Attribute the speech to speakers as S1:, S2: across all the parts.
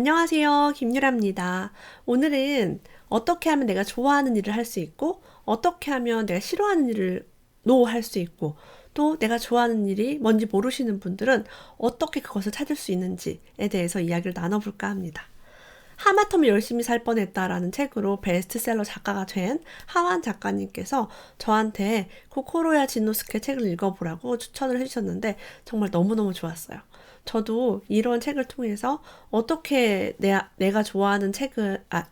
S1: 안녕하세요. 김유라입니다. 오늘은 어떻게 하면 내가 좋아하는 일을 할 수 있고, 어떻게 하면 내가 싫어하는 일을 노할 수 있고, 또 내가 좋아하는 일이 뭔지 모르시는 분들은 어떻게 그것을 찾을 수 있는지에 대해서 이야기를 나눠볼까 합니다. 하마터면 열심히 살 뻔했다라는 책으로 베스트셀러 작가가 된 하완 작가님께서 저한테 코코로야 진노스케 책을 읽어보라고 추천을 해주셨는데 정말 너무너무 좋았어요. 저도 이런 책을 통해서 어떻게 내가 좋아하는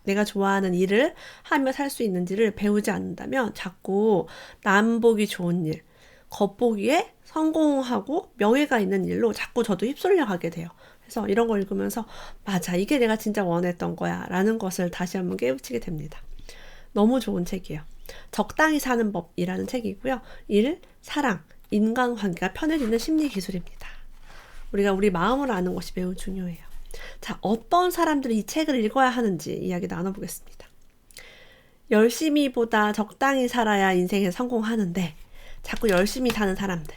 S1: 내가 좋아하는 일을 하며 살 수 있는지를 배우지 않는다면 자꾸 남 보기 좋은 일, 겉보기에 성공하고 명예가 있는 일로 자꾸 저도 휩쓸려 가게 돼요. 그래서 이런 걸 읽으면서 맞아, 이게 내가 진짜 원했던 거야 라는 것을 다시 한번 깨우치게 됩니다. 너무 좋은 책이에요. 적당히 사는 법이라는 책이고요. 일, 사랑, 인간관계가 편해지는 심리 기술입니다. 우리가 우리 마음을 아는 것이 매우 중요해요. 자, 어떤 사람들이 이 책을 읽어야 하는지 이야기 나눠보겠습니다. 열심히보다 적당히 살아야 인생에 성공하는데 자꾸 열심히 사는 사람들,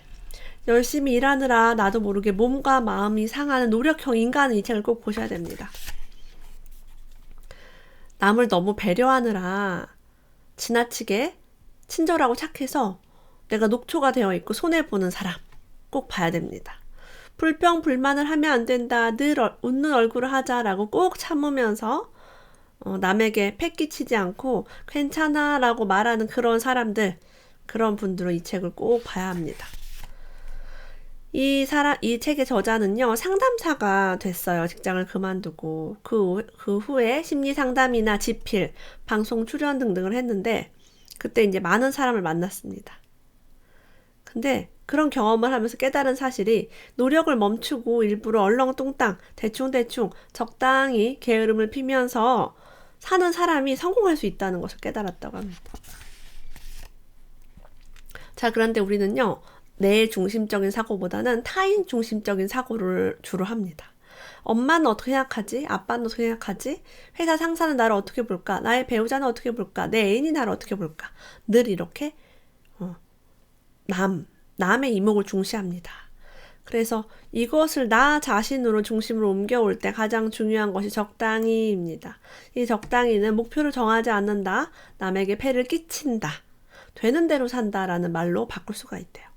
S1: 열심히 일하느라 나도 모르게 몸과 마음이 상하는 노력형 인간은 이 책을 꼭 보셔야 됩니다. 남을 너무 배려하느라 지나치게 친절하고 착해서 내가 녹초가 되어 있고 손해보는 사람 꼭 봐야 됩니다. 불평 불만을 하면 안 된다, 늘 웃는 얼굴을 하자라고 꼭 참으면서 남에게 패 끼치지 않고 괜찮아 라고 말하는 그런 사람들, 그런 분들은 이 책을 꼭 봐야 합니다. 이 책의 저자는요, 상담사가 됐어요. 직장을 그만두고. 그 후에 심리 상담이나 집필, 방송 출연 등등을 했는데, 그때 이제 많은 사람을 만났습니다. 근데 그런 경험을 하면서 깨달은 사실이 노력을 멈추고 일부러 얼렁뚱땅, 대충대충, 적당히 게으름을 피면서 사는 사람이 성공할 수 있다는 것을 깨달았다고 합니다. 자, 그런데 우리는요, 내 중심적인 사고보다는 타인 중심적인 사고를 주로 합니다. 엄마는 어떻게 생각하지? 아빠는 어떻게 생각하지? 회사 상사는 나를 어떻게 볼까? 나의 배우자는 어떻게 볼까? 내 애인이 나를 어떻게 볼까? 늘 이렇게 남의 이목을 중시합니다. 그래서 이것을 나 자신으로 중심으로 옮겨올 때 가장 중요한 것이 적당히입니다. 이 적당히는 목표를 정하지 않는다, 남에게 폐를 끼친다, 되는 대로 산다라는 말로 바꿀 수가 있대요.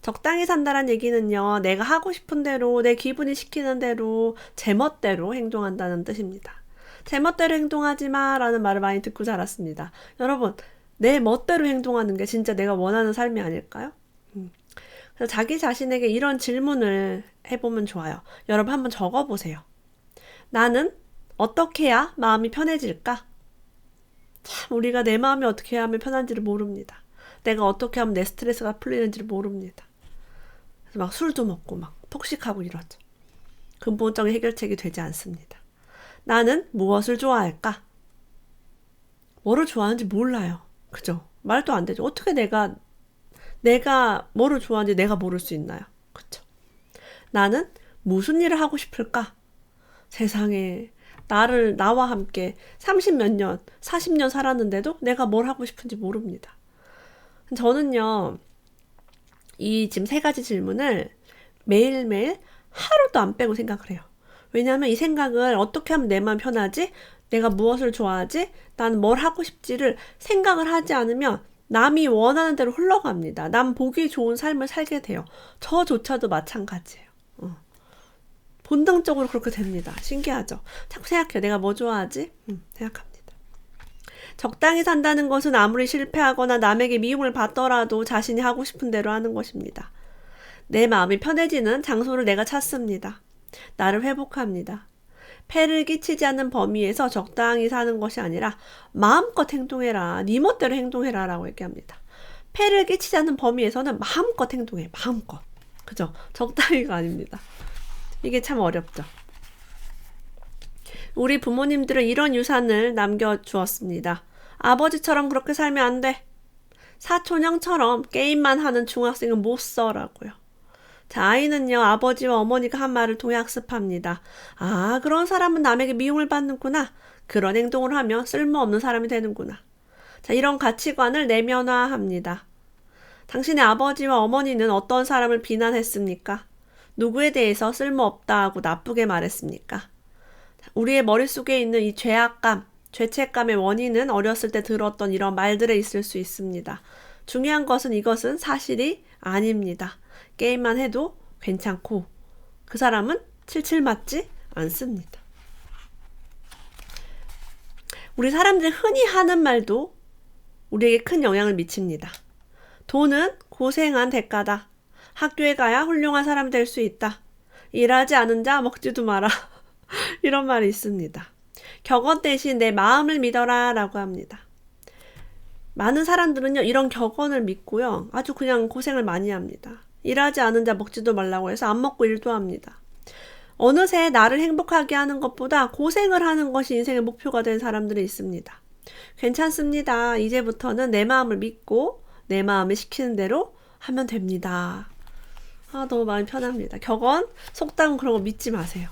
S1: 적당히 산다란 얘기는요, 내가 하고 싶은 대로, 내 기분이 시키는 대로, 제멋대로 행동한다는 뜻입니다. 제멋대로 행동하지 마 라는 말을 많이 듣고 자랐습니다. 여러분, 내 멋대로 행동하는 게 진짜 내가 원하는 삶이 아닐까요? 그래서 자기 자신에게 이런 질문을 해보면 좋아요. 여러분 한번 적어보세요. 나는 어떻게 해야 마음이 편해질까? 참, 우리가 내 마음이 어떻게 하면 편한지를 모릅니다. 내가 어떻게 하면 내 스트레스가 풀리는지를 모릅니다. 그래서 막 술도 먹고 막 폭식하고 이러죠. 근본적인 해결책이 되지 않습니다. 나는 무엇을 좋아할까? 뭐를 좋아하는지 몰라요. 그죠? 말도 안 되죠. 어떻게 내가 뭐를 좋아하는지 내가 모를 수 있나요? 그쵸? 나는 무슨 일을 하고 싶을까? 세상에, 나와 함께 30몇 년, 40년 살았는데도 내가 뭘 하고 싶은지 모릅니다. 저는요, 이 지금 3가지 질문을 매일매일 하루도 안 빼고 생각을 해요. 왜냐하면 이 생각을 어떻게 하면 내 마음 편하지? 내가 무엇을 좋아하지? 나는 뭘 하고 싶지를 생각을 하지 않으면 남이 원하는 대로 흘러갑니다. 남 보기 좋은 삶을 살게 돼요. 저조차도 마찬가지예요. 본능적으로 그렇게 됩니다. 신기하죠? 자꾸 생각해요. 내가 뭐 좋아하지? 생각합니다. 적당히 산다는 것은 아무리 실패하거나 남에게 미움을 받더라도 자신이 하고 싶은 대로 하는 것입니다. 내 마음이 편해지는 장소를 내가 찾습니다. 나를 회복합니다. 폐를 끼치지 않는 범위에서 적당히 사는 것이 아니라 마음껏 행동해라, 네 멋대로 행동해라 라고 얘기합니다. 폐를 끼치지 않는 범위에서는 마음껏 행동해, 마음껏. 그죠? 적당히가 아닙니다. 이게 참 어렵죠. 우리 부모님들은 이런 유산을 남겨주었습니다. 아버지처럼 그렇게 살면 안 돼. 사촌형처럼 게임만 하는 중학생은 못 써라고요. 자, 아이는요, 아버지와 어머니가 한 말을 통학습합니다. 아, 그런 사람은 남에게 미움을 받는구나. 그런 행동을 하면 쓸모없는 사람이 되는구나. 자, 이런 가치관을 내면화합니다. 당신의 아버지와 어머니는 어떤 사람을 비난했습니까? 누구에 대해서 쓸모없다 하고 나쁘게 말했습니까? 우리의 머릿속에 있는 이 죄악감, 죄책감의 원인은 어렸을 때 들었던 이런 말들에 있을 수 있습니다. 중요한 것은 이것은 사실이 아닙니다. 게임만 해도 괜찮고 그 사람은 칠칠 맞지 않습니다. 우리 사람들이 흔히 하는 말도 우리에게 큰 영향을 미칩니다. 돈은 고생한 대가다. 학교에 가야 훌륭한 사람이 될 수 있다. 일하지 않은 자 먹지도 마라. 이런 말이 있습니다. 격언 대신 내 마음을 믿어라 라고 합니다. 많은 사람들은요, 이런 격언을 믿고요, 아주 그냥 고생을 많이 합니다. 일하지 않은 자 먹지도 말라고 해서 안 먹고 일도 합니다. 어느새 나를 행복하게 하는 것보다 고생을 하는 것이 인생의 목표가 된 사람들이 있습니다. 괜찮습니다. 이제부터는 내 마음을 믿고 내 마음이 시키는 대로 하면 됩니다. 너무 마음이 편합니다. 격언, 속담 그런 거 믿지 마세요.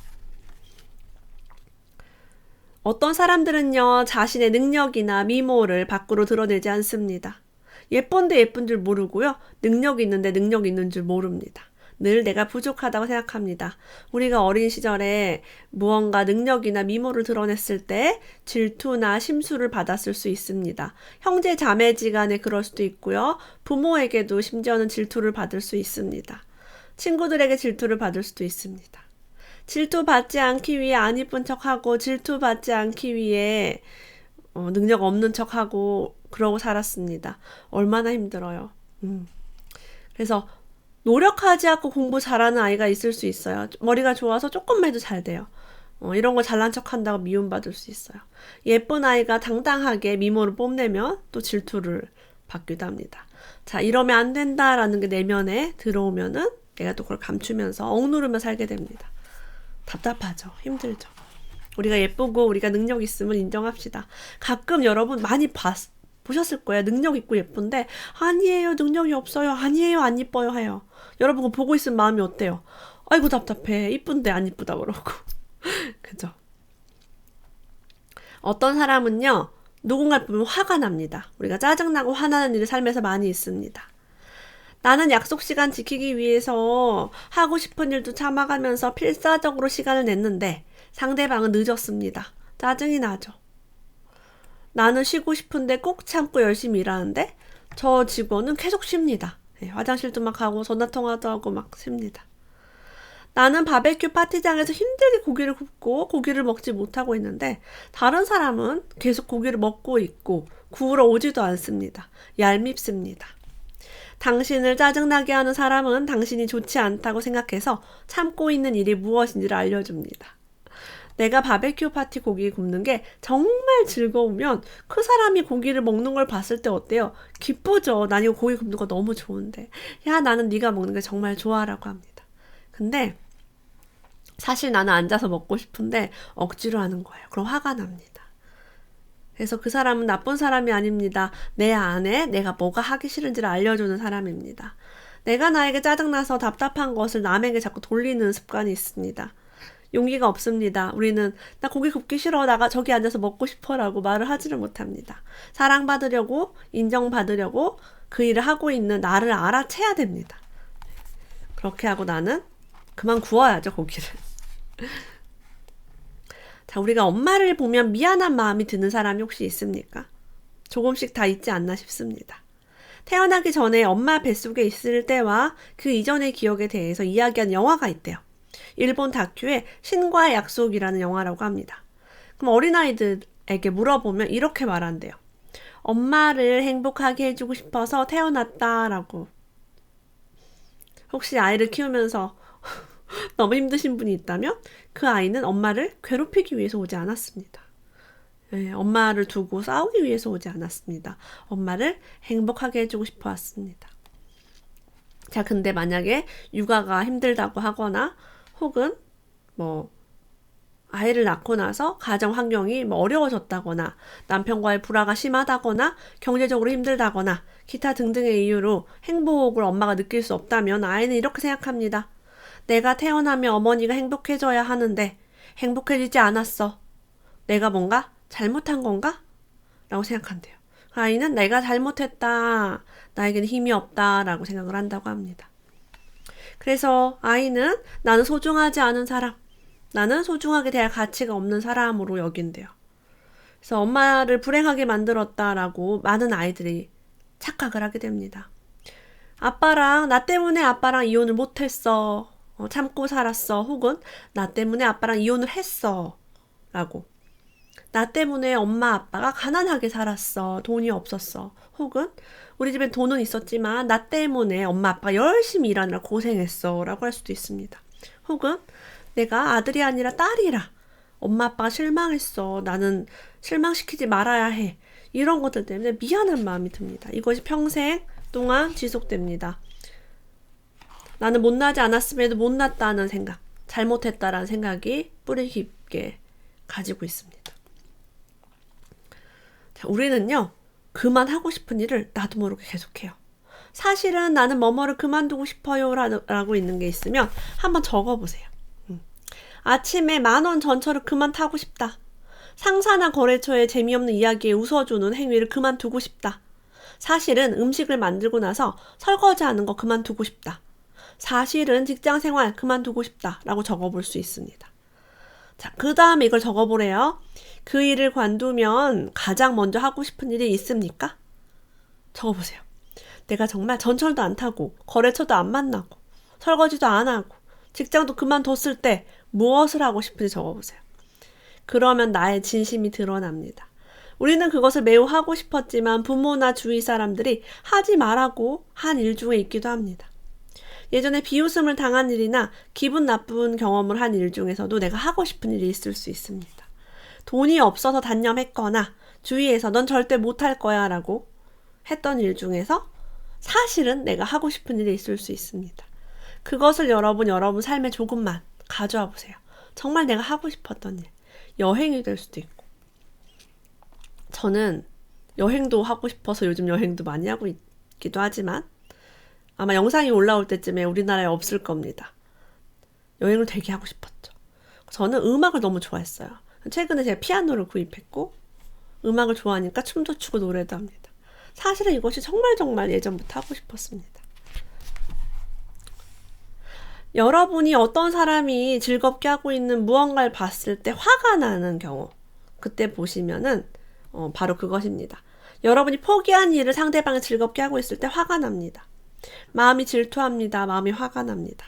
S1: 어떤 사람들은요, 자신의 능력이나 미모를 밖으로 드러내지 않습니다. 예쁜데 예쁜 줄 모르고요, 능력이 있는데 능력이 있는 줄 모릅니다. 늘 내가 부족하다고 생각합니다. 우리가 어린 시절에 무언가 능력이나 미모를 드러냈을 때 질투나 심술을 받았을 수 있습니다. 형제 자매지간에 그럴 수도 있고요. 부모에게도 심지어는 질투를 받을 수 있습니다. 친구들에게 질투를 받을 수도 있습니다. 질투받지 않기 위해 안 이쁜 척하고 질투받지 않기 위해 능력 없는 척하고 그러고 살았습니다. 얼마나 힘들어요. 그래서 노력하지 않고 공부 잘하는 아이가 있을 수 있어요. 머리가 좋아서 조금만 해도 잘 돼요. 이런 거 잘난 척한다고 미움받을 수 있어요. 예쁜 아이가 당당하게 미모를 뽐내면 또 질투를 받기도 합니다. 자, 이러면 안 된다라는 게 내면에 들어오면은 내가 또 그걸 감추면서 억누르며 살게 됩니다. 답답하죠. 힘들죠. 우리가 예쁘고 우리가 능력 있음을 인정합시다. 가끔 여러분 많이 보셨을 거예요. 능력 있고 예쁜데 아니에요. 능력이 없어요. 아니에요. 안 이뻐요. 해요. 여러분 그거 보고 있으면 마음이 어때요? 아이고 답답해. 이쁜데 안 이쁘다 그러고. 그죠? 어떤 사람은요. 누군가를 보면 화가 납니다. 우리가 짜증나고 화나는 일이 삶에서 많이 있습니다. 나는 약속 시간 지키기 위해서 하고 싶은 일도 참아가면서 필사적으로 시간을 냈는데 상대방은 늦었습니다. 짜증이 나죠. 나는 쉬고 싶은데 꼭 참고 열심히 일하는데 저 직원은 계속 쉽니다. 화장실도 막 가고 전화통화도 하고 막 쉽니다. 나는 바베큐 파티장에서 힘들게 고기를 굽고 고기를 먹지 못하고 있는데 다른 사람은 계속 고기를 먹고 있고 구우러 오지도 않습니다. 얄밉습니다. 당신을 짜증나게 하는 사람은 당신이 좋지 않다고 생각해서 참고 있는 일이 무엇인지를 알려줍니다. 내가 바베큐 파티 고기 굽는 게 정말 즐거우면 그 사람이 고기를 먹는 걸 봤을 때 어때요? 기쁘죠. 난 이거 고기 굽는 거 너무 좋은데. 야, 나는 네가 먹는 게 정말 좋아라고 합니다. 근데 사실 나는 앉아서 먹고 싶은데 억지로 하는 거예요. 그럼 화가 납니다. 그래서 그 사람은 나쁜 사람이 아닙니다. 내 안에 내가 뭐가 하기 싫은지를 알려주는 사람입니다. 내가 나에게 짜증나서 답답한 것을 남에게 자꾸 돌리는 습관이 있습니다. 용기가 없습니다. 우리는 나 고기 굽기 싫어. 나가 저기 앉아서 먹고 싶어 라고 말을 하지를 못합니다. 사랑받으려고 인정받으려고 그 일을 하고 있는 나를 알아채야 됩니다. 그렇게 하고 나는 그만 구워야죠, 고기를. 자, 우리가 엄마를 보면 미안한 마음이 드는 사람이 혹시 있습니까? 조금씩 다 있지 않나 싶습니다. 태어나기 전에 엄마 뱃속에 있을 때와 그 이전의 기억에 대해서 이야기한 영화가 있대요. 일본 다큐의 신과의 약속이라는 영화라고 합니다. 그럼 어린아이들에게 물어보면 이렇게 말한대요. 엄마를 행복하게 해주고 싶어서 태어났다라고. 혹시 아이를 키우면서 너무 힘드신 분이 있다면 그 아이는 엄마를 괴롭히기 위해서 오지 않았습니다. 엄마를 두고 싸우기 위해서 오지 않았습니다. 엄마를 행복하게 해주고 싶어 왔습니다. 자, 근데 만약에 육아가 힘들다고 하거나 혹은 아이를 낳고 나서 가정 환경이 어려워졌다거나 남편과의 불화가 심하다거나 경제적으로 힘들다거나 기타 등등의 이유로 행복을 엄마가 느낄 수 없다면 아이는 이렇게 생각합니다. 내가 태어나면 어머니가 행복해져야 하는데 행복해지지 않았어. 내가 뭔가 잘못한 건가? 라고 생각한대요. 아이는 내가 잘못했다. 나에게는 힘이 없다. 라고 생각을 한다고 합니다. 그래서 아이는 나는 소중하지 않은 사람, 나는 소중하게 대할 가치가 없는 사람으로 여긴대요. 그래서 엄마를 불행하게 만들었다라고 많은 아이들이 착각을 하게 됩니다. 나 때문에 아빠랑 이혼을 못했어. 참고 살았어. 혹은 나 때문에 아빠랑 이혼을 했어. 라고. 나 때문에 엄마 아빠가 가난하게 살았어. 돈이 없었어. 혹은 우리 집엔 돈은 있었지만 나 때문에 엄마 아빠가 열심히 일하느라 고생했어. 라고 할 수도 있습니다. 혹은 내가 아들이 아니라 딸이라 엄마 아빠가 실망했어. 나는 실망시키지 말아야 해. 이런 것들 때문에 미안한 마음이 듭니다. 이것이 평생 동안 지속됩니다. 나는 못나지 않았음에도 못났다는 생각, 잘못했다라는 생각이 뿌리 깊게 가지고 있습니다. 자, 우리는요, 그만하고 싶은 일을 나도 모르게 계속해요. 사실은 나는 뭐뭐를 그만두고 싶어요 라고 있는 게 있으면 한번 적어보세요. 아침에 10,000원 전철을 그만 타고 싶다. 상사나 거래처의 재미없는 이야기에 웃어주는 행위를 그만두고 싶다. 사실은 음식을 만들고 나서 설거지하는 거 그만두고 싶다. 사실은 직장생활 그만두고 싶다 라고 적어볼 수 있습니다. 자, 그 다음에 이걸 적어보래요. 그 일을 관두면 가장 먼저 하고 싶은 일이 있습니까? 적어보세요. 내가 정말 전철도 안 타고 거래처도 안 만나고 설거지도 안 하고 직장도 그만뒀을 때 무엇을 하고 싶은지 적어보세요. 그러면 나의 진심이 드러납니다. 우리는 그것을 매우 하고 싶었지만 부모나 주위 사람들이 하지 말라고 한 일 중에 있기도 합니다. 예전에 비웃음을 당한 일이나 기분 나쁜 경험을 한 일 중에서도 내가 하고 싶은 일이 있을 수 있습니다. 돈이 없어서 단념했거나 주위에서 넌 절대 못할 거야 라고 했던 일 중에서 사실은 내가 하고 싶은 일이 있을 수 있습니다. 그것을 여러분 삶에 조금만 가져와 보세요. 정말 내가 하고 싶었던 일. 여행이 될 수도 있고. 저는 여행도 하고 싶어서 요즘 여행도 많이 하고 있기도 하지만 아마 영상이 올라올 때쯤에 우리나라에 없을 겁니다. 여행을 되게 하고 싶었죠. 저는 음악을 너무 좋아했어요. 최근에 제가 피아노를 구입했고 음악을 좋아하니까 춤도 추고 노래도 합니다. 사실은 이것이 정말 예전부터 하고 싶었습니다. 여러분이 어떤 사람이 즐겁게 하고 있는 무언가를 봤을 때 화가 나는 경우 그때 보시면은 바로 그것입니다. 여러분이 포기한 일을 상대방이 즐겁게 하고 있을 때 화가 납니다. 마음이 질투합니다. 마음이 화가 납니다.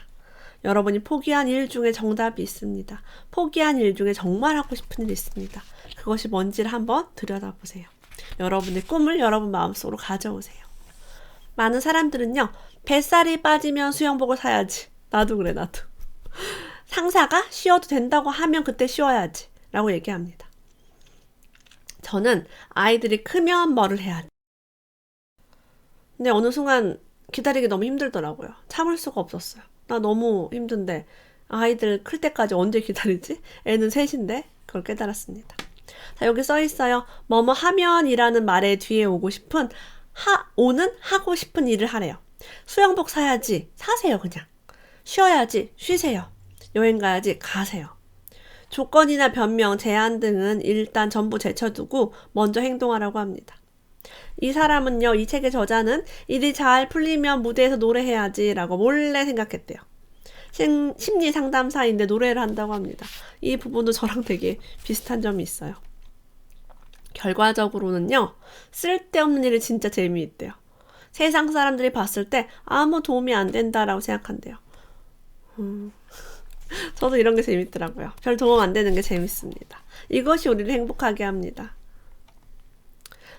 S1: 여러분이 포기한 일 중에 정답이 있습니다. 포기한 일 중에 정말 하고 싶은 일이 있습니다. 그것이 뭔지를 한번 들여다보세요. 여러분의 꿈을 여러분 마음속으로 가져오세요. 많은 사람들은요. 뱃살이 빠지면 수영복을 사야지. 나도 그래 나도. 상사가 쉬어도 된다고 하면 그때 쉬어야지 라고 얘기합니다. 저는 아이들이 크면 뭐를 해야지. 근데 어느 순간 기다리기 너무 힘들더라고요. 참을 수가 없었어요. 나 너무 힘든데 아이들 클 때까지 언제 기다리지? 애는 셋인데 그걸 깨달았습니다. 자, 여기 써 있어요. 뭐뭐 하면이라는 말에 뒤에 오고 싶은 오는 하고 싶은 일을 하래요. 수영복 사야지 사세요 그냥. 쉬어야지 쉬세요. 여행 가야지 가세요. 조건이나 변명, 제한 등은 일단 전부 제쳐두고 먼저 행동하라고 합니다. 이 사람은요, 이 책의 저자는 일이 잘 풀리면 무대에서 노래해야지 라고 몰래 생각했대요. 심리 상담사인데 노래를 한다고 합니다. 이 부분도 저랑 되게 비슷한 점이 있어요. 결과적으로는요, 쓸데없는 일이 진짜 재미있대요. 세상 사람들이 봤을 때 아무 도움이 안 된다라고 생각한대요. 저도 이런 게 재밌더라고요. 별 도움 안 되는 게 재밌습니다. 이것이 우리를 행복하게 합니다.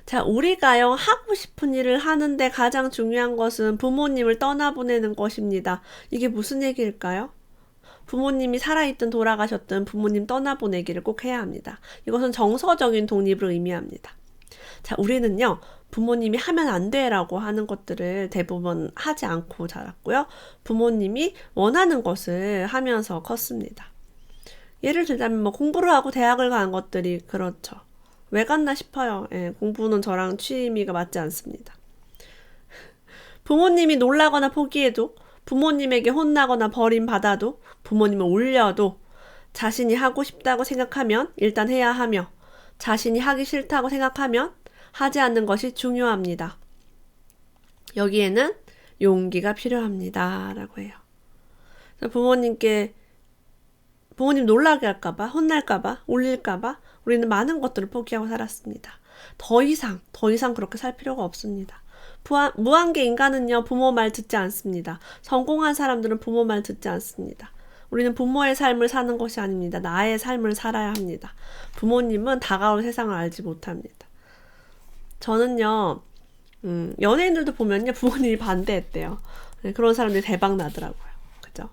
S1: 자, 우리가요, 하고 싶은 일을 하는데 가장 중요한 것은 부모님을 떠나보내는 것입니다. 이게 무슨 얘기일까요? 부모님이 살아있든 돌아가셨든 부모님 떠나보내기를 꼭 해야 합니다. 이것은 정서적인 독립을 의미합니다. 자, 우리는요, 부모님이 하면 안 돼라고 하는 것들을 대부분 하지 않고 자랐고요. 부모님이 원하는 것을 하면서 컸습니다. 예를 들자면 뭐 공부를 하고 대학을 간 것들이 그렇죠. 왜 갔나 싶어요. 예, 공부는 저랑 취미가 맞지 않습니다. 부모님이 놀라거나 포기해도, 부모님에게 혼나거나 버림받아도, 부모님을 울려도 자신이 하고 싶다고 생각하면 일단 해야 하며 자신이 하기 싫다고 생각하면 하지 않는 것이 중요합니다. 여기에는 용기가 필요합니다. 라고 해요. 부모님께 부모님 놀라게 할까봐, 혼날까봐, 울릴까봐 우리는 많은 것들을 포기하고 살았습니다. 더 이상 그렇게 살 필요가 없습니다. 무한계 인간은요, 부모 말 듣지 않습니다. 성공한 사람들은 부모 말 듣지 않습니다. 우리는 부모의 삶을 사는 것이 아닙니다. 나의 삶을 살아야 합니다. 부모님은 다가올 세상을 알지 못합니다. 저는요, 연예인들도 보면요, 부모님이 반대했대요. 그런 사람들이 대박 나더라고요. 그죠?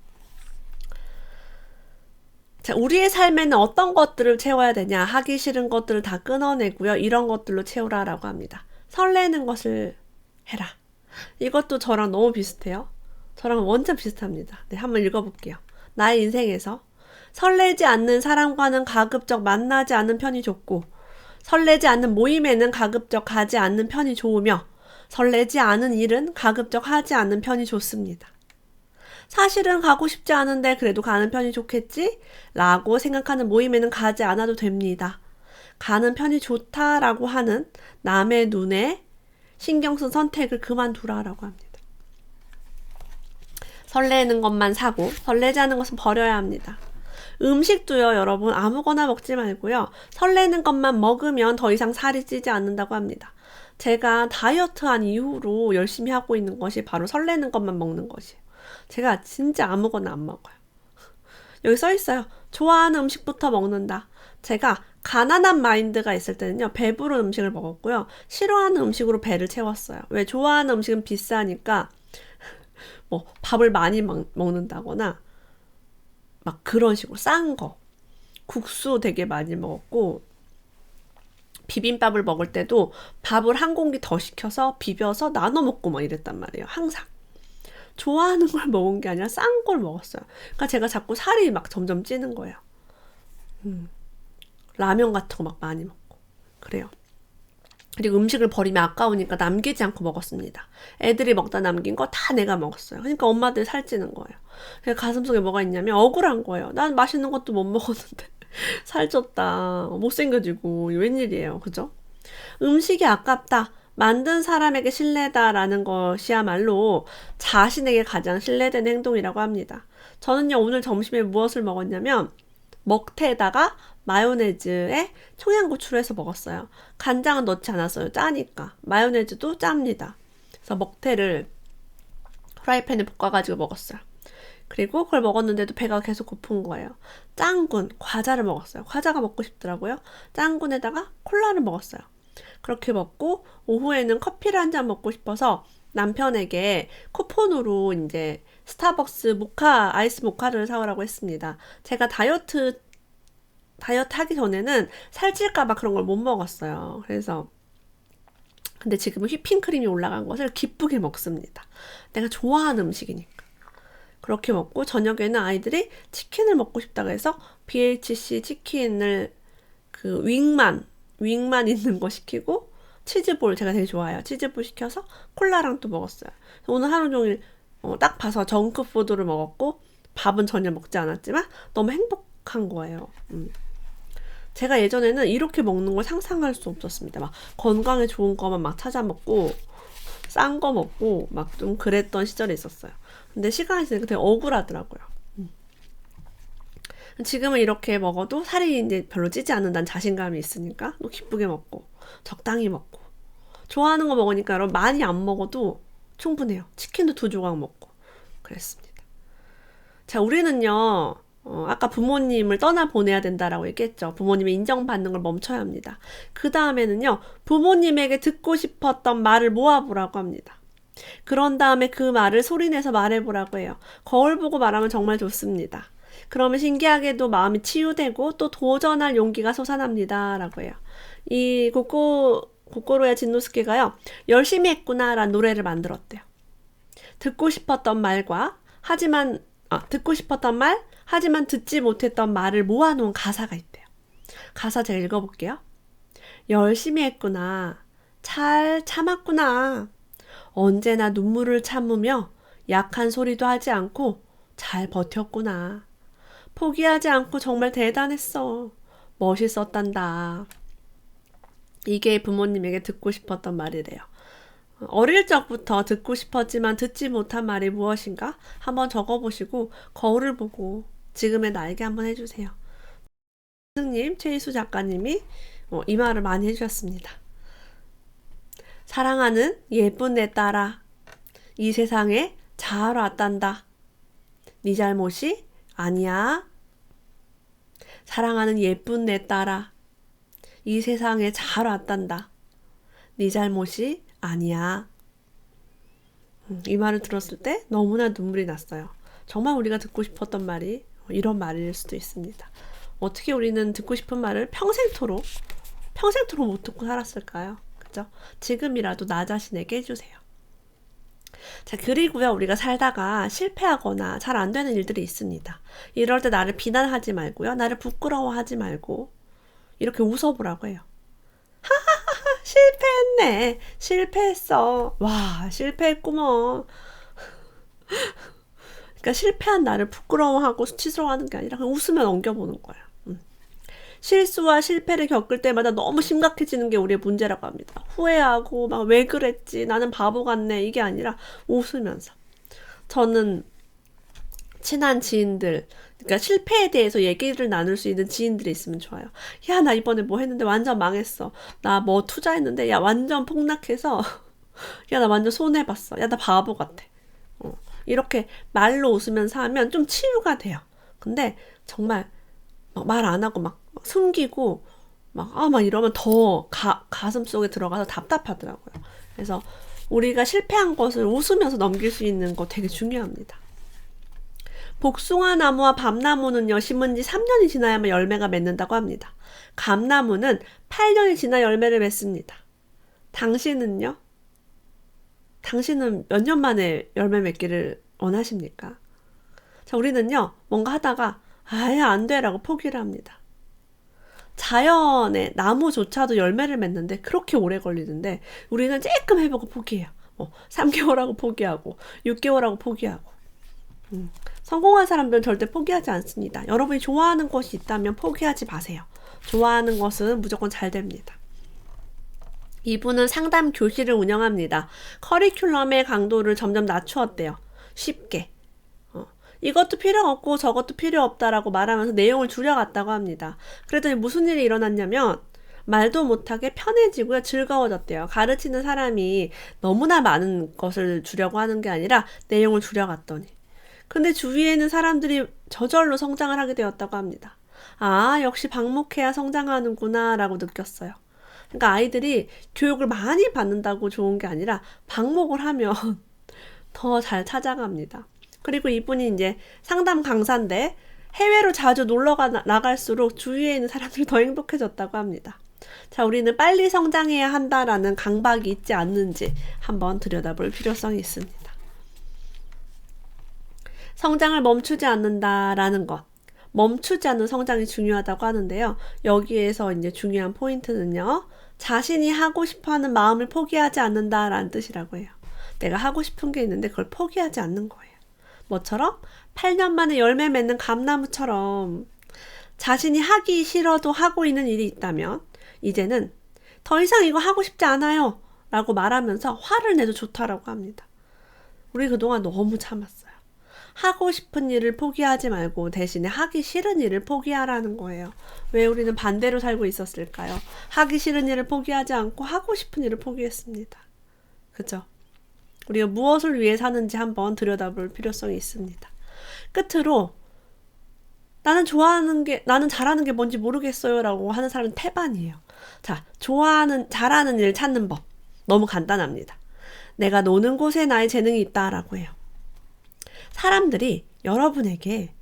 S1: 자, 우리의 삶에는 어떤 것들을 채워야 되냐? 하기 싫은 것들을 다 끊어내고요. 이런 것들로 채우라라고 합니다. 설레는 것을 해라. 이것도 저랑 너무 비슷해요. 저랑 완전 비슷합니다. 네, 한번 읽어볼게요. 나의 인생에서 설레지 않는 사람과는 가급적 만나지 않는 편이 좋고, 설레지 않는 모임에는 가급적 가지 않는 편이 좋으며, 설레지 않은 일은 가급적 하지 않는 편이 좋습니다. 사실은 가고 싶지 않은데 그래도 가는 편이 좋겠지? 라고 생각하는 모임에는 가지 않아도 됩니다. 가는 편이 좋다라고 하는 남의 눈에 신경 쓴 선택을 그만두라라고 합니다. 설레는 것만 사고 설레지 않은 것은 버려야 합니다. 음식도요, 여러분, 아무거나 먹지 말고요. 설레는 것만 먹으면 더 이상 살이 찌지 않는다고 합니다. 제가 다이어트한 이후로 열심히 하고 있는 것이 바로 설레는 것만 먹는 것이에요. 제가 진짜 아무거나 안 먹어요. 여기 써 있어요. 좋아하는 음식부터 먹는다. 제가 가난한 마인드가 있을 때는요, 배부른 음식을 먹었고요. 싫어하는 음식으로 배를 채웠어요. 왜? 좋아하는 음식은 비싸니까 뭐 밥을 많이 먹는다거나 막 그런 식으로 싼 거. 국수 되게 많이 먹었고, 비빔밥을 먹을 때도 밥을 한 공기 더 시켜서 비벼서 나눠 먹고 막 이랬단 말이에요. 항상. 좋아하는 걸 먹은 게 아니라 싼 걸 먹었어요. 그러니까 제가 자꾸 살이 막 점점 찌는 거예요. 라면 같은 거 막 많이 먹고. 그래요. 그리고 음식을 버리면 아까우니까 남기지 않고 먹었습니다. 애들이 먹다 남긴 거 다 내가 먹었어요. 그러니까 엄마들 살찌는 거예요. 그래서 가슴속에 뭐가 있냐면 억울한 거예요. 난 맛있는 것도 못 먹었는데 살쪘다. 못생겨지고 웬일이에요. 그죠? 음식이 아깝다. 만든 사람에게 신뢰다라는 것이야말로 자신에게 가장 신뢰된 행동이라고 합니다. 저는요, 오늘 점심에 무엇을 먹었냐면 먹태에다가 마요네즈에 청양고추를 해서 먹었어요. 간장은 넣지 않았어요. 짜니까. 마요네즈도 짭니다. 그래서 먹태를 프라이팬에 볶아가지고 먹었어요. 그리고 그걸 먹었는데도 배가 계속 고픈 거예요. 짱군, 과자를 먹었어요. 과자가 먹고 싶더라고요. 짱군에다가 콜라를 먹었어요. 그렇게 먹고 오후에는 커피를 한 잔 먹고 싶어서 남편에게 쿠폰으로 이제 스타벅스 모카, 아이스 모카를 사오라고 했습니다. 제가 다이어트 하기 전에는 살찔까봐 그런 걸 못 먹었어요. 그래서 근데 지금은 휘핑크림이 올라간 것을 기쁘게 먹습니다. 내가 좋아하는 음식이니까. 그렇게 먹고 저녁에는 아이들이 치킨을 먹고 싶다고 해서 BHC 치킨을 그 윙만 있는 거 시키고 치즈볼, 제가 되게 좋아해요. 치즈볼 시켜서 콜라랑 또 먹었어요. 오늘 하루 종일 딱 봐서 정크푸드를 먹었고 밥은 전혀 먹지 않았지만 너무 행복한 거예요. 제가 예전에는 이렇게 먹는 걸 상상할 수 없었습니다. 막 건강에 좋은 거만 막 찾아 먹고 싼 거 먹고 막 좀 그랬던 시절이 있었어요. 근데 시간이 지나니까 되게 억울하더라고요. 지금은 이렇게 먹어도 살이 이제 별로 찌지 않는다는 자신감이 있으니까 또 기쁘게 먹고 적당히 먹고 좋아하는 거 먹으니까 여러분 많이 안 먹어도 충분해요. 치킨도 2조각 먹고 그랬습니다. 자, 우리는요, 아까 부모님을 떠나보내야 된다라고 얘기했죠. 부모님의 인정받는 걸 멈춰야 합니다. 그 다음에는요, 부모님에게 듣고 싶었던 말을 모아보라고 합니다. 그런 다음에 그 말을 소리내서 말해보라고 해요. 거울 보고 말하면 정말 좋습니다. 그러면 신기하게도 마음이 치유되고 또 도전할 용기가 솟아납니다. 라고 해요. 이 고코로야 진노스케가요, 열심히 했구나 라는 노래를 만들었대요. 듣고 싶었던 말, 하지만 듣지 못했던 말을 모아놓은 가사가 있대요. 가사 제가 읽어볼게요. 열심히 했구나. 잘 참았구나. 언제나 눈물을 참으며 약한 소리도 하지 않고 잘 버텼구나. 포기하지 않고 정말 대단했어. 멋있었단다. 이게 부모님에게 듣고 싶었던 말이래요. 어릴 적부터 듣고 싶었지만 듣지 못한 말이 무엇인가? 한번 적어보시고 거울을 보고 지금의 나에게 한번 해주세요. 스님, 최희수 작가님이 이 말을 많이 해주셨습니다. 사랑하는 예쁜 내 딸아, 이 세상에 잘 왔단다. 네 잘못이 아니야. 사랑하는 예쁜 내 딸아, 이 세상에 잘 왔단다. 네 잘못이 아니야. 이 말을 들었을 때 너무나 눈물이 났어요. 정말 우리가 듣고 싶었던 말이 이런 말일 수도 있습니다. 어떻게 우리는 듣고 싶은 말을 평생토록 못 듣고 살았을까요? 그죠? 지금이라도 나 자신에게 해주세요. 자, 그리고요, 우리가 살다가 실패하거나 잘 안 되는 일들이 있습니다. 이럴 때 나를 비난하지 말고요, 나를 부끄러워하지 말고 이렇게 웃어보라고 해요. 하하하, 실패했네. 실패했어. 와, 실패했구먼. 그러니까 실패한 나를 부끄러워하고 수치스러워하는 게 아니라 그냥 웃으며 넘겨보는 거예요. 실수와 실패를 겪을 때마다 너무 심각해지는 게 우리의 문제라고 합니다. 후회하고 막 왜 그랬지, 나는 바보 같네, 이게 아니라 웃으면서. 저는 친한 지인들, 그러니까 실패에 대해서 얘기를 나눌 수 있는 지인들이 있으면 좋아요. 야, 나 이번에 뭐 했는데 완전 망했어. 나 뭐 투자했는데 야 완전 폭락해서 야, 나 완전 손해봤어. 야, 나 바보 같아. 이렇게 말로 웃으면서 하면 좀 치유가 돼요. 근데 정말 말 안 하고 막 숨기고 막 이러면 더 가슴 속에 들어가서 답답하더라고요. 그래서 우리가 실패한 것을 웃으면서 넘길 수 있는 거 되게 중요합니다. 복숭아 나무와 밤나무는요, 심은 지 3년이 지나야만 열매가 맺는다고 합니다. 감나무는 8년이 지나 열매를 맺습니다. 당신은요? 당신은 몇 년 만에 열매 맺기를 원하십니까? 자, 우리는요, 뭔가 하다가 아예 안 돼라고 포기를 합니다. 자연의 나무조차도 열매를 맺는데 그렇게 오래 걸리는데 우리는 조금 해보고 포기해요. 3개월하고 포기하고 6개월하고 포기하고. 성공한 사람들은 절대 포기하지 않습니다. 여러분이 좋아하는 것이 있다면 포기하지 마세요. 좋아하는 것은 무조건 잘 됩니다. 이분은 상담 교실을 운영합니다. 커리큘럼의 강도를 점점 낮추었대요. 쉽게. 이것도 필요 없고 저것도 필요 없다라고 말하면서 내용을 줄여갔다고 합니다. 그랬더니 무슨 일이 일어났냐면 말도 못하게 편해지고요, 즐거워졌대요. 가르치는 사람이 너무나 많은 것을 주려고 하는 게 아니라 내용을 줄여갔더니. 근데 주위에 있는 사람들이 저절로 성장을 하게 되었다고 합니다. 아, 역시 방목해야 성장하는구나 라고 느꼈어요. 그러니까 아이들이 교육을 많이 받는다고 좋은 게 아니라 방목을 하면 더 잘 찾아갑니다. 그리고 이분이 이제 상담 강사인데 해외로 자주 놀러가 나갈수록 주위에 있는 사람들이 더 행복해졌다고 합니다. 자, 우리는 빨리 성장해야 한다라는 강박이 있지 않는지 한번 들여다볼 필요성이 있습니다. 성장을 멈추지 않는다라는 것, 멈추지 않는 성장이 중요하다고 하는데요. 여기에서 이제 중요한 포인트는요, 자신이 하고 싶어하는 마음을 포기하지 않는다라는 뜻이라고 해요. 내가 하고 싶은 게 있는데 그걸 포기하지 않는 거예요. 뭐처럼? 8년 만에 열매 맺는 감나무처럼 자신이 하기 싫어도 하고 있는 일이 있다면 이제는 더 이상 이거 하고 싶지 않아요 라고 말하면서 화를 내도 좋다라고 합니다. 우리 그동안 너무 참았어요. 하고 싶은 일을 포기하지 말고 대신에 하기 싫은 일을 포기하라는 거예요. 왜 우리는 반대로 살고 있었을까요? 하기 싫은 일을 포기하지 않고 하고 싶은 일을 포기했습니다. 그죠? 우리가 무엇을 위해 사는지 한번 들여다볼 필요성이 있습니다. 끝으로 나는 잘하는 게 뭔지 모르겠어요 라고 하는 사람은 태반이에요. 자, 잘하는 일 찾는 법 너무 간단합니다. 내가 노는 곳에 나의 재능이 있다라고 해요. 사람들이 여러분에게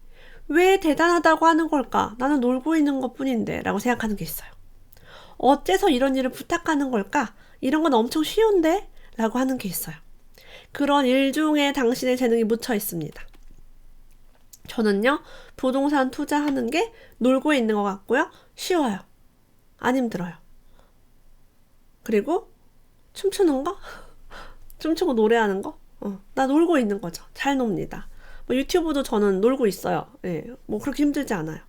S1: 왜 대단하다고 하는 걸까? 나는 놀고 있는 것뿐인데 라고 생각하는 게 있어요. 어째서 이런 일을 부탁하는 걸까? 이런 건 엄청 쉬운데? 라고 하는 게 있어요. 그런 일 중에 당신의 재능이 묻혀 있습니다. 저는요, 부동산 투자하는 게 놀고 있는 것 같고요. 쉬워요. 안 힘들어요. 그리고 춤추는 거? 춤추고 노래하는 거? 나 놀고 있는 거죠. 잘 놉니다. 유튜브도 저는 놀고 있어요. 예, 그렇게 힘들지 않아요.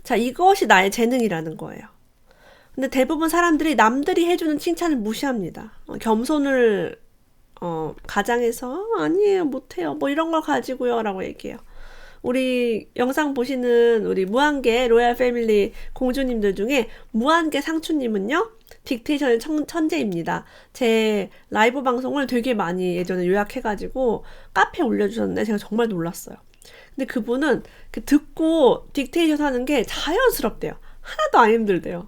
S1: 자, 이것이 나의 재능이라는 거예요. 근데 대부분 사람들이 남들이 해주는 칭찬을 무시합니다. 겸손을 가장해서 아니에요, 못해요, 이런 걸 가지고요 라고 얘기해요. 우리 영상 보시는 우리 무한계 로얄 패밀리 공주님들 중에 무한계 상추님은요, 딕테이션의 천재입니다. 제 라이브 방송을 되게 많이 예전에 요약해가지고 카페에 올려주셨는데 제가 정말 놀랐어요. 근데 그분은 듣고 딕테이션 하는 게 자연스럽대요. 하나도 안 힘들대요.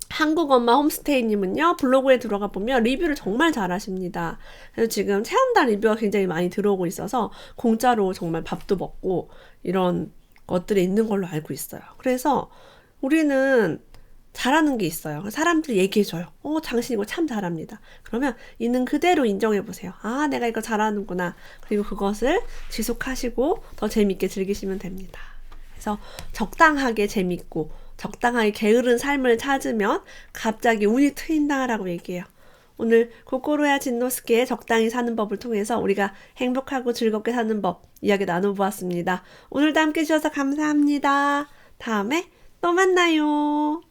S1: 한국엄마 홈스테이님은요, 블로그에 들어가 보면 리뷰를 정말 잘하십니다. 그래서 지금 체험단 리뷰가 굉장히 많이 들어오고 있어서 공짜로 정말 밥도 먹고 이런 것들이 있는 걸로 알고 있어요. 그래서 우리는 잘하는 게 있어요. 사람들이 얘기해줘요. 당신 이거 참 잘합니다. 그러면 있는 그대로 인정해보세요. 아, 내가 이거 잘하는구나. 그리고 그것을 지속하시고 더 재밌게 즐기시면 됩니다. 그래서 적당하게 재밌고 적당하게 게으른 삶을 찾으면 갑자기 운이 트인다라고 얘기해요. 오늘 고코로야 진노스케의 적당히 사는 법을 통해서 우리가 행복하고 즐겁게 사는 법 이야기 나눠보았습니다. 오늘도 함께 해주셔서 감사합니다. 다음에 또 만나요.